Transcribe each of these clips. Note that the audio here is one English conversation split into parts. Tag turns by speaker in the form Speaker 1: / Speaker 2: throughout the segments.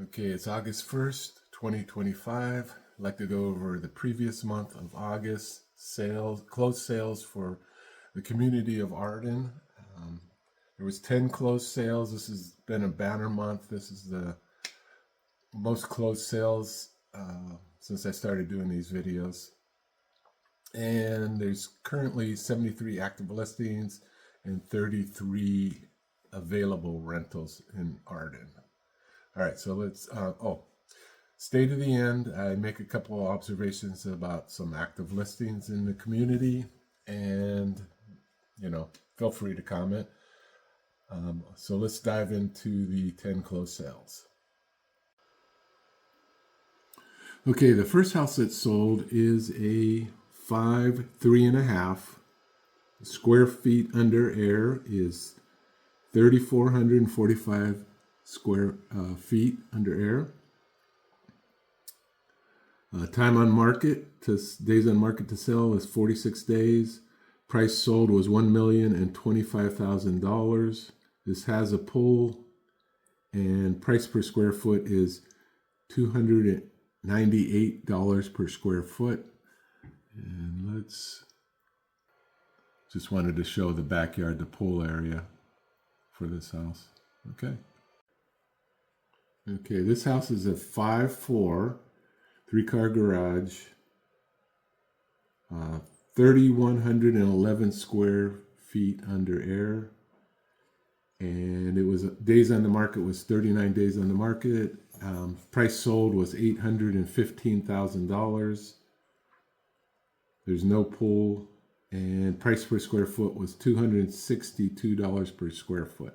Speaker 1: Okay, it's August 1st, 2025. I'd like to go over the previous month of August sales, closed sales for the community of Arden. There was 10 closed sales. This has been a banner month. This is the most closed sales since I started doing these videos. And there's currently 73 active listings and 33 available rentals in Arden. All right, so let's, stay to the end. I make a couple of observations about some active listings in the community, and, feel free to comment. So let's dive into the 10 closed sales. Okay, the first house that sold is a 3.5 square feet under air is 3,445 square feet under air. Time on market to days on market to sell is 46 days. Price sold was $1,025,000. This has a pull, and price per square foot is $298 per square foot. And just wanted to show the backyard, the pool area for this house. Okay, this house is a 5.4, 3-car garage, 3,111 square feet under air, and it was days on the market was 39 days on the market. Price sold was $815,000. There's no pool, and price per square foot was $262 per square foot.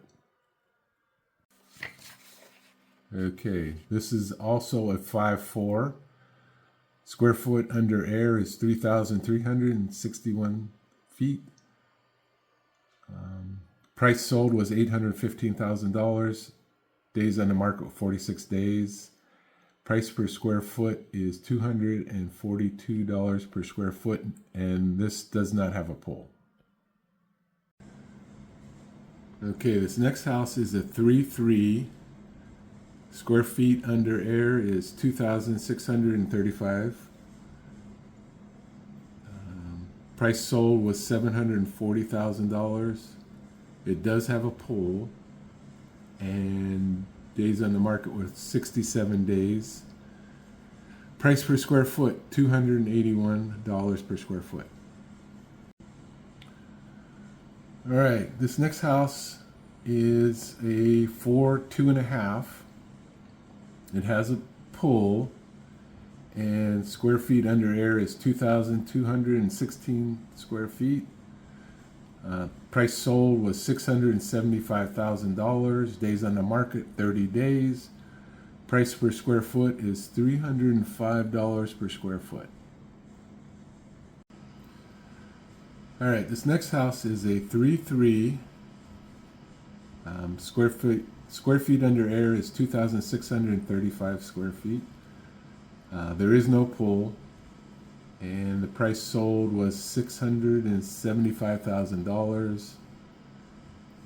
Speaker 1: Okay, this is also a 5.4. Square foot under air is 3,361 feet. Price sold was $815,000. Days on the market, 46 days. Price per square foot is $242 per square foot, and this does not have a pool. Okay, this next house is a 3.3. Square feet under air is 2,635. Price sold was $740,000. It does have a pool, and days on the market was 67 days. Price per square foot, $281 per square foot. All right, this next house is a 2.5. It has a pool, and square feet under air is 2,216 square feet. Price sold was $675,000. Days on the market, 30 days. Price per square foot is $305 per square foot. All right, this next house is a 3.3. Square feet under air is 2,635 square feet. There is no pool, and the price sold was $675,000,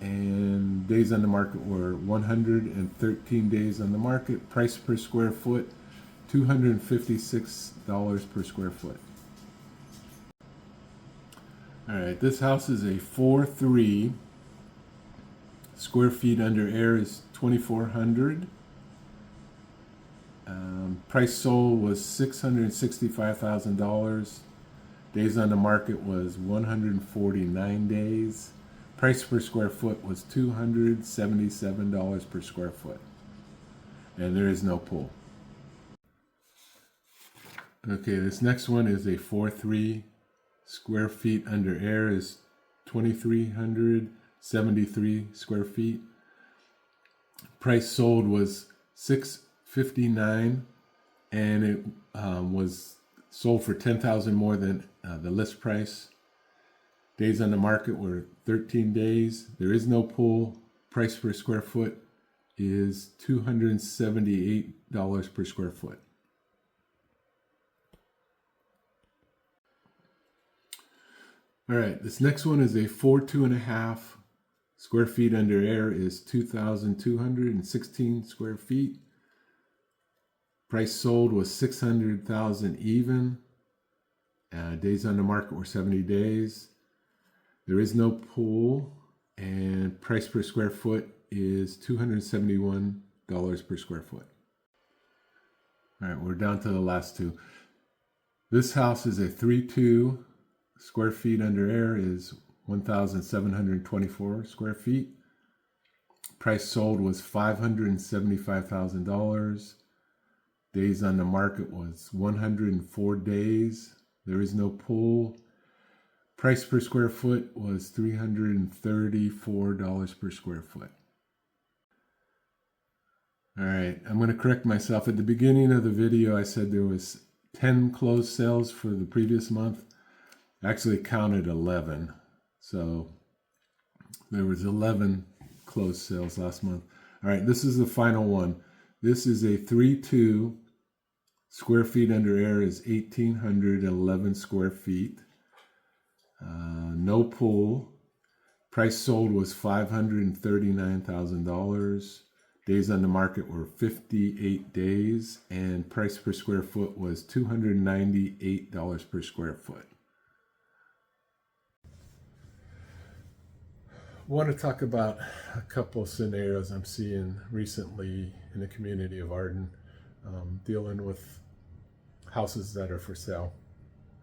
Speaker 1: and days on the market were 113 days on the market. Price per square foot, $256 per square foot. All right, this house is a 4.3. Square feet under air is 2,400. Price sold was $665,000. Days on the market was 149 days. Price per square foot was $277 per square foot. And there is no pool. Okay, this next one is a 4.3. Square feet under air is 2,373 square feet. Price sold was $659, and it was sold for $10,000 more than the list price. Days on the market were 13 days. There is no pool. Price per square foot is $278 per square foot. All right, this next one is a 2.5. Square feet under air is 2,216 square feet. Price sold was 600,000 even. Days on the market were 70 days. There is no pool, and price per square foot is $271 per square foot. All right, we're down to the last two. This house is a 3.2 square feet under air is 1,724 square feet. Price sold was $575,000. Days on the market was 104 days. There is no pool. Price per square foot was $334 per square foot. All right, I'm going to correct myself. At the beginning of the video, I said there was 10 closed sales for the previous month. I actually counted 11. So there was 11 closed sales last month. All right, this is the final one. This is a 3.2 square feet under air is 1,811 square feet. No pool. Price sold was $539,000. Days on the market were 58 days, and price per square foot was $298 per square foot. I want to talk about a couple scenarios I'm seeing recently in the community of Arden, dealing with houses that are for sale.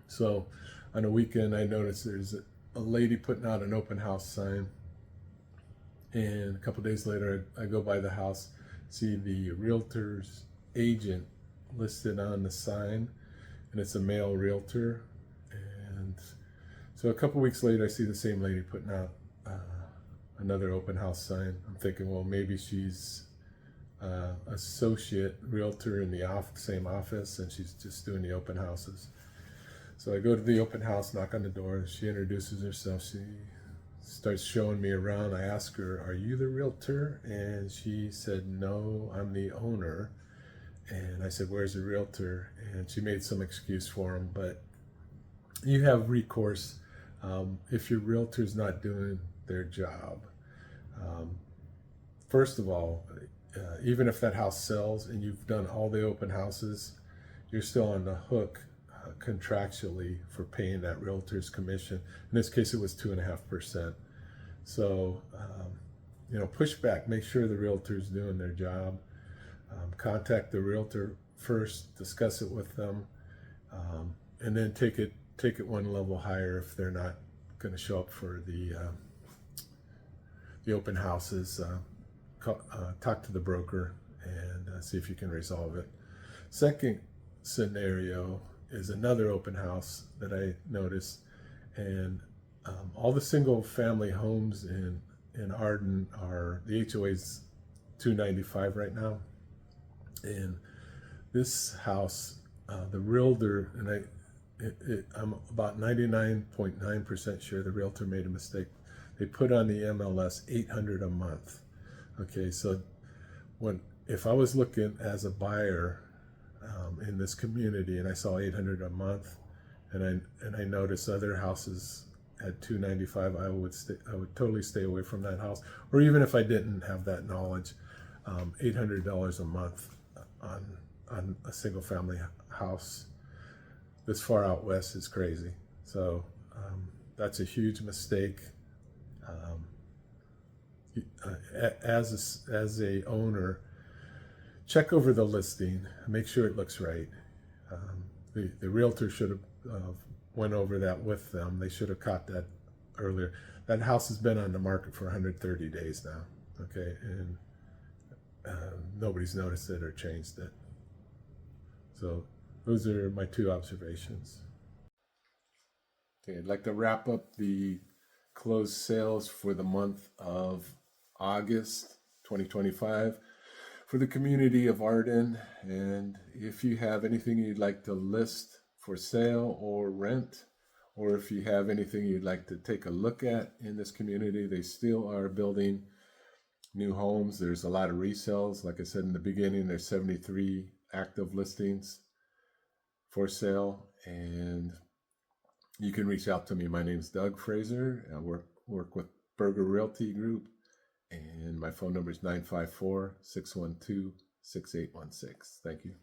Speaker 1: So on a weekend, I noticed there's a lady putting out an open house sign, and a couple days later I go by the house, see the realtor's agent listed on the sign, and it's a male realtor. And so a couple weeks later I see the same lady putting out another open house sign. I'm thinking, well, maybe she's associate realtor in the same office, and she's just doing the open houses. So I go to the open house, knock on the door. She introduces herself. She starts showing me around. I ask her, "Are you the realtor?" And she said, "No, I'm the owner." And I said, "Where's the realtor?" And she made some excuse for him. But you have recourse if your realtor's not doing their job. First of all, even if that house sells and you've done all the open houses, you're still on the hook contractually for paying that realtor's commission. In this case, it was 2.5%. So, push back, make sure the realtor's doing their job. Contact the realtor first, discuss it with them, and then take it one level higher if they're not going to show up for the open houses. Talk to the broker and see if you can resolve it. Second scenario is another open house that I noticed, and all the single family homes in Arden are, the HOA's $295 right now. And this house, the realtor, and I'm about 99.9% sure the realtor made a mistake. They put on the MLS $800 a month. Okay, so if I was looking as a buyer in this community and I saw $800 a month, and I noticed other houses at $295, I would totally stay away from that house. Or even if I didn't have that knowledge, $800 a month on a single family house this far out west is crazy. So that's a huge mistake. As a owner, check over the listing, make sure it looks right. The realtor should have went over that with them. They should have caught that earlier. That house has been on the market for 130 days now, okay, and nobody's noticed it or changed it. So those are my two observations. Okay, I'd like to wrap up the closed sales for the month of August 2025 for the community of Arden. And if you have anything you'd like to list for sale or rent, or if you have anything you'd like to take a look at in this community, they still are building new homes. There's a lot of resales. Like I said in the beginning, there's 73 active listings for sale, and you can reach out to me. My name is Doug Fraser. I work with Berger Realty Group, and my phone number is 954-612-6816. Thank you.